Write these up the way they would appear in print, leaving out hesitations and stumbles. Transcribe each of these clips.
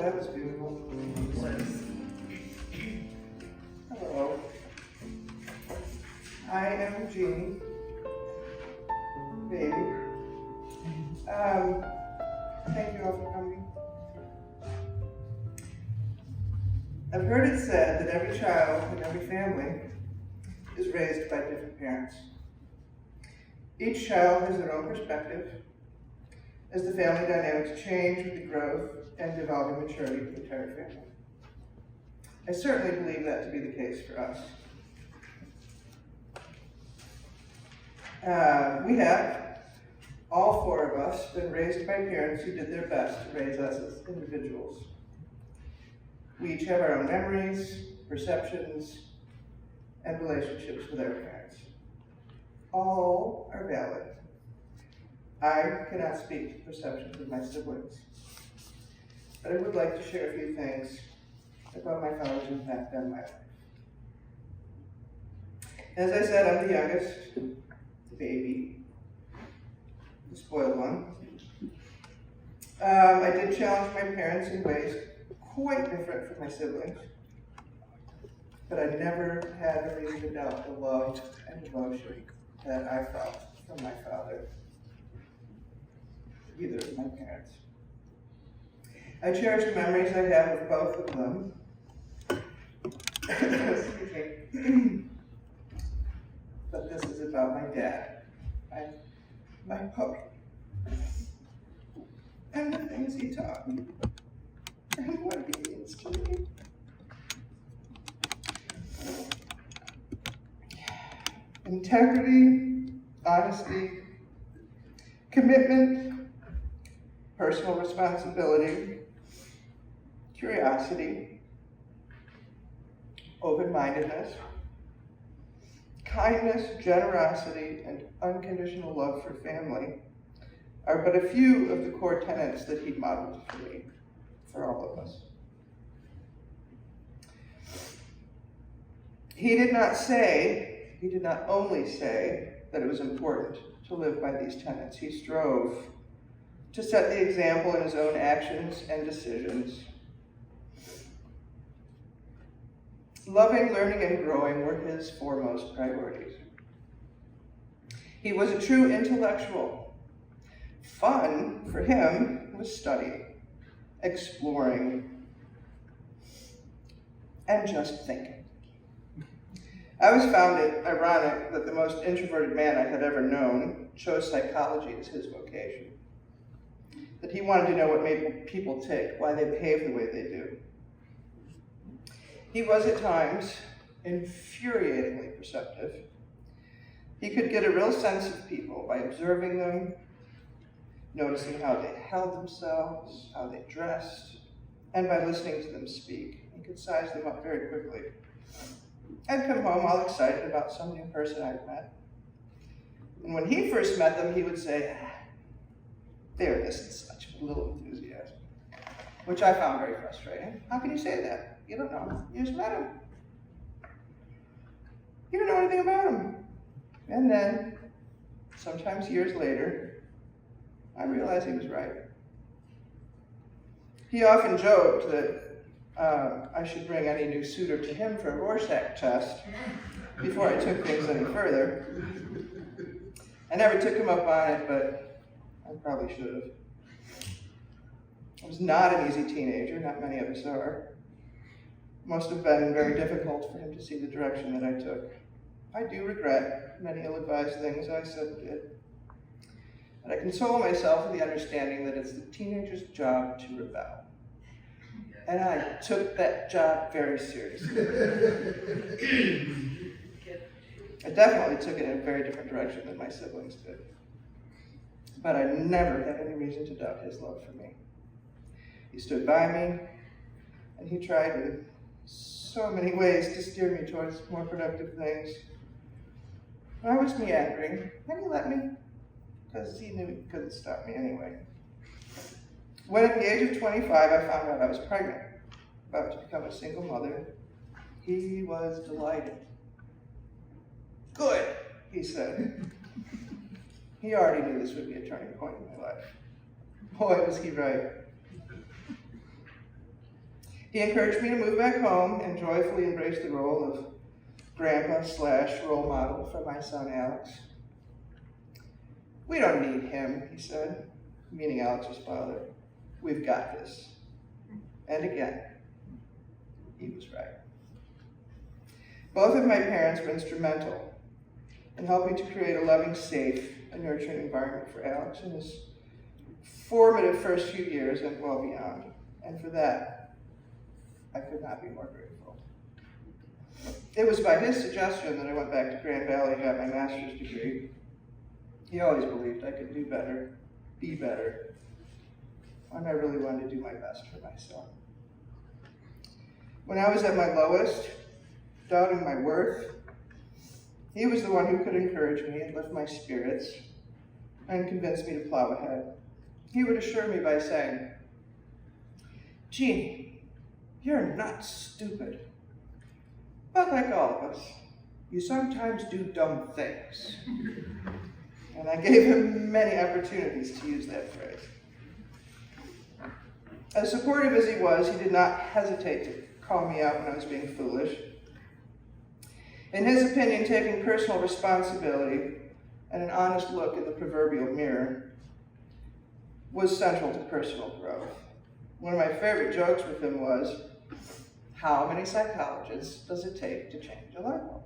that was beautiful. Hello. I am Jeanne. Baby. Thank you all for coming. I've heard it said that every child in every family is raised by different parents. Each child has their own perspective as the family dynamics change with the growth and evolving maturity of the entire family. I certainly believe that to be the case for us. We have, all four of us, been raised by parents who did their best to raise us as individuals. We each have our own memories, perceptions, and relationships with our parents. All are valid. I cannot speak to perceptions of my siblings, but I would like to share a few things about my father's impact on my life. As I said, I'm the youngest, the baby, the spoiled one. I did challenge my parents in ways quite different from my siblings, but I never had a reason to doubt the love and devotion that I felt from my father, either of my parents. I cherish the memories I have of both of them. Excuse me. But this is about my dad, my puppy, and the things he taught me, and what he means to me. Integrity, honesty, commitment, personal responsibility, curiosity, open-mindedness, kindness, generosity, and unconditional love for family are but a few of the core tenets that he modeled for me, for all of us. He did not only say that it was important to live by these tenets. He strove to set the example in his own actions and decisions. Loving, learning, and growing were his foremost priorities. He was a true intellectual. Fun, for him, was studying, exploring, and just thinking. I always found it ironic that the most introverted man I had ever known chose psychology as his vocation. That he wanted to know what made people tick, why they behave the way they do. He was at times infuriatingly perceptive. He could get a real sense of people by observing them, noticing how they held themselves, how they dressed, and by listening to them speak. He could size them up very quickly. I'd come home all excited about some new person I'd met. And when he first met them, he would say, there isn't such a little enthusiasm, which I found very frustrating. How can you say that? You don't know. You just met him. You don't know anything about him. And then, sometimes years later, I realized he was right. He often joked that I should bring any new suitor to him for a Rorschach test before I took things any further. I never took him up on it, but I probably should have. I was not an easy teenager, not many of us are. Must have been very difficult for him to see the direction that I took. I do regret many ill-advised things I said and did. But I console myself with the understanding that it's the teenager's job to rebel. And I took that job very seriously. I definitely took it in a very different direction than my siblings did. But I never had any reason to doubt his love for me. He stood by me, and he tried in so many ways to steer me towards more productive things. I was meandering, and he let me, because he knew he couldn't stop me anyway. When at the age of 25, I found out I was pregnant, about to become a single mother, he was delighted. Good, he said. He already knew this would be a turning point in my life. Boy, was he right. He encouraged me to move back home and joyfully embrace the role of grandpa/role model for my son Alex. "We don't need him," he said, meaning Alex's father. "We've got this." And again, he was right. Both of my parents were instrumental in helping to create a loving, safe, and nurturing environment for Alex in his formative first few years and well beyond. And for that, I could not be more grateful. It was by his suggestion that I went back to Grand Valley and got my master's degree. He always believed I could do better, be better, and I really wanted to do my best for my son. When I was at my lowest, doubting my worth, he was the one who could encourage me and lift my spirits and convince me to plow ahead. He would assure me by saying, "Jeanne, you're not stupid. But like all of us, you sometimes do dumb things." And I gave him many opportunities to use that phrase. As supportive as he was, he did not hesitate to call me out when I was being foolish. In his opinion, taking personal responsibility and an honest look in the proverbial mirror was central to personal growth. One of my favorite jokes with him was, "How many psychologists does it take to change a light bulb?"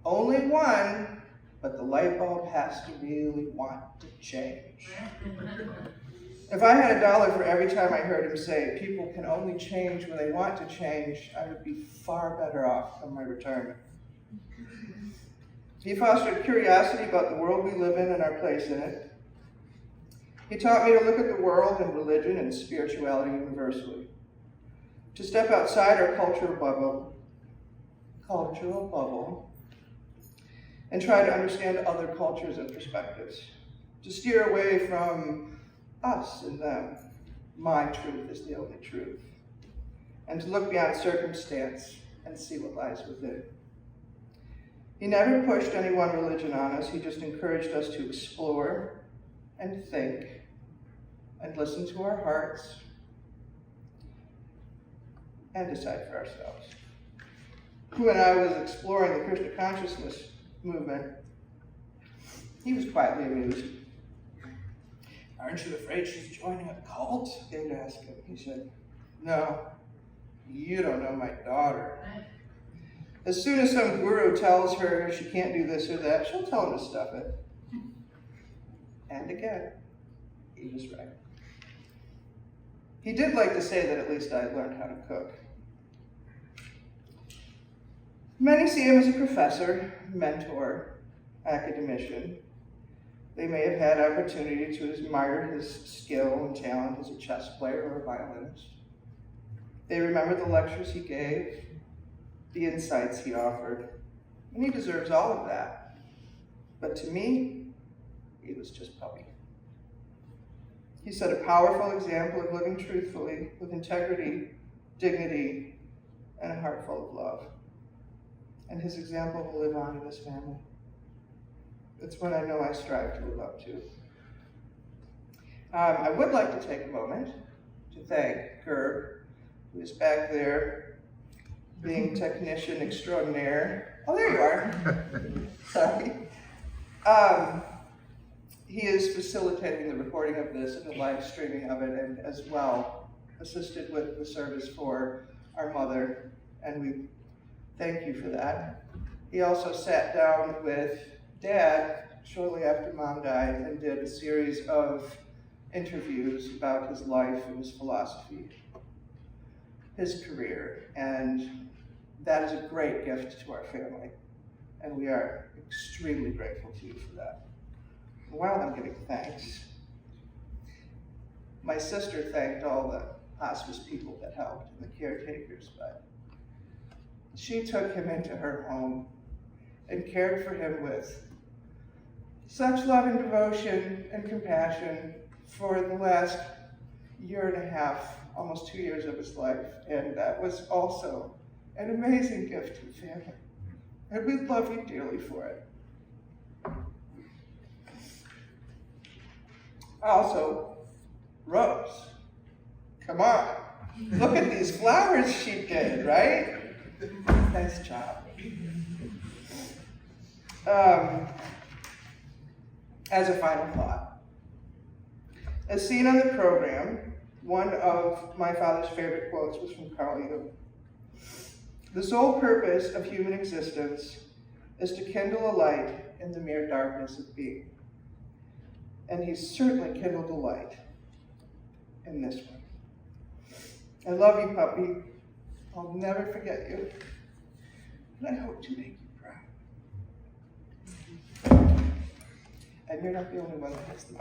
"Only one, but the light bulb has to really want to change." If I had $1 for every time I heard him say, "People can only change when they want to change," I would be far better off from my retirement. He fostered curiosity about the world we live in and our place in it. He taught me to look at the world and religion and spirituality universally, to step outside our cultural bubble, and try to understand other cultures and perspectives, to steer away from us and them. My truth is the only truth. And to look beyond circumstance and see what lies within. He never pushed any one religion on us. He just encouraged us to explore and think and listen to our hearts and decide for ourselves. When I was exploring the Krishna consciousness movement, he was quietly amused. "Aren't you afraid she's joining a cult?" they would ask him. He said, "No, you don't know my daughter. As soon as some guru tells her she can't do this or that, she'll tell him to stuff it." And again, he was right. He did like to say that at least I learned how to cook. Many see him as a professor, mentor, academician. They may have had opportunity to admire his skill and talent as a chess player or a violinist. They remember the lectures he gave, the insights he offered, and he deserves all of that. But to me, he was just puppy. He set a powerful example of living truthfully, with integrity, dignity, and a heart full of love. And his example will live on in this family. It's one I know I strive to live up to. I would like to take a moment to thank Gerb, who is back there being technician extraordinaire. Oh, there you are. Sorry. He is facilitating the recording of this and the live streaming of it, and as well assisted with the service for our mother, and we thank you for that. He also sat down with Dad shortly after Mom died and did a series of interviews about his life and his philosophy, his career, and that is a great gift to our family, and we are extremely grateful to you for that. While I'm giving thanks, my sister thanked all the hospice people that helped and the caretakers, but she took him into her home and cared for him with such love and devotion and compassion for the last year and a half, almost 2 years of his life, and that was also an amazing gift to the family, and we love you dearly for it. Also, Rose, come on. Look at these flowers she did, right? Nice job. As a final thought, as seen on the program, one of my father's favorite quotes was from Carl Jung. The sole purpose of human existence is to kindle a light in the mere darkness of being. And he's certainly kindled a light in this one. I love you, puppy. I'll never forget you. And I hope to make you proud. And you're not the only one that has the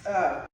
microphone.